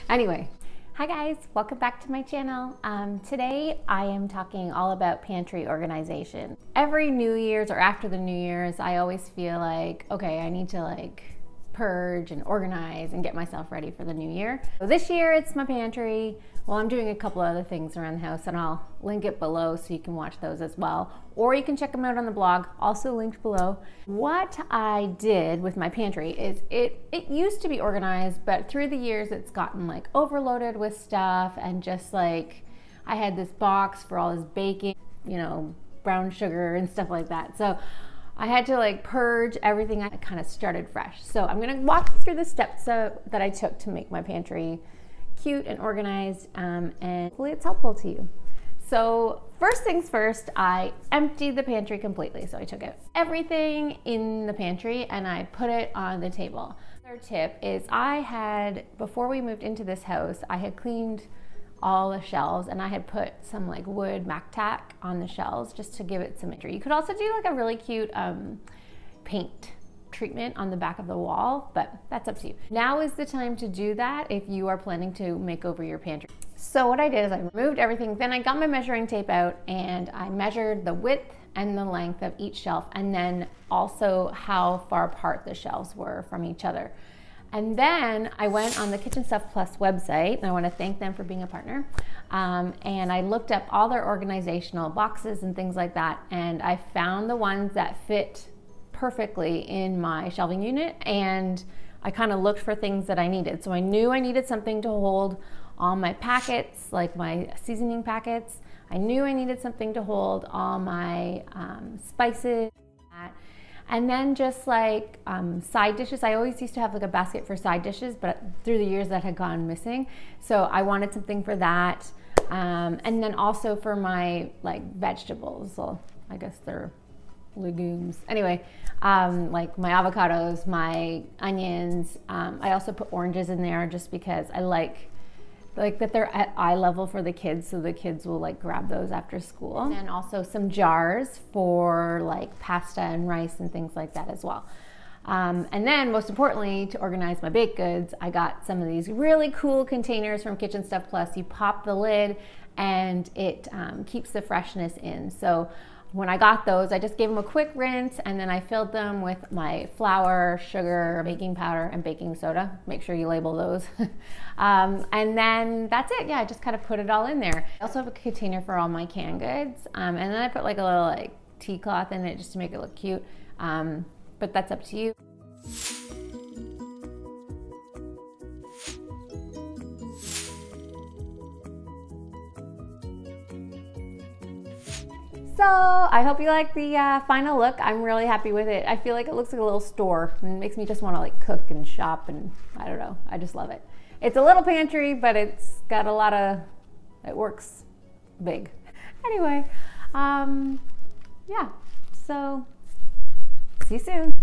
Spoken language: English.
Anyway, hi guys, welcome back to my channel. Today I am talking all about pantry organization. Every New Year's or after the New Year's, I always feel like, okay, I need to purge and organize and get myself ready for the new year. So this year it's my pantry. Well, I'm doing a couple other things around the house and I'll link it below so you can watch those as well. Or you can check them out on the blog, also linked below. What I did with my pantry is it used to be organized, but through the years it's gotten overloaded with stuff, and just I had this box for all this baking, brown sugar and stuff like that. So I had to purge everything. I kind of started fresh. So I'm gonna walk you through the steps that I took to make my pantry cute and organized, and hopefully it's helpful to you. So first things first, I emptied the pantry completely. So I took out everything in the pantry and I put it on the table. Another tip is before we moved into this house, I had cleaned all the shelves and I had put some wood Mac tack on the shelves just to give it some imagery. You could also do a really cute paint treatment on the back of the wall, but that's up to you. Now is the time to do that if you are planning to make over your pantry. So what I did is I removed everything, then I got my measuring tape out and I measured the width and the length of each shelf, and then also how far apart the shelves were from each other. And then I went on the Kitchen Stuff Plus website, and I want to thank them for being a partner. And I looked up all their organizational boxes and things like that, and I found the ones that fit perfectly in my shelving unit, and I kind of looked for things that I needed. So I knew I needed something to hold all my packets, like my seasoning packets. I knew I needed something to hold all my spices. And then just side dishes. I always used to have a basket for side dishes, but through the years that had gone missing. So I wanted something for that. And then also for my vegetables. Well, I guess they're legumes. Anyway, my avocados, my onions. I also put oranges in there just because I like that they're at eye level for the kids, so the kids will grab those after school. And then also some jars for pasta and rice and things like that as well. And then most importantly, to organize my baked goods, I got some of these really cool containers from Kitchen Stuff Plus. You pop the lid and it keeps the freshness in. So when I got those, I just gave them a quick rinse, and then I filled them with my flour, sugar, baking powder, and baking soda. Make sure you label those. And then that's it. Yeah, I just kind of put it all in there. I also have a container for all my canned goods. And then I put a little tea cloth in it just to make it look cute. But that's up to you. So I hope you like the final look. I'm really happy with it. I feel like it looks like a little store, and it makes me just want to cook and shop, and I don't know, I just love it. It's a little pantry, but it's got it works big. Anyway, yeah, so see you soon.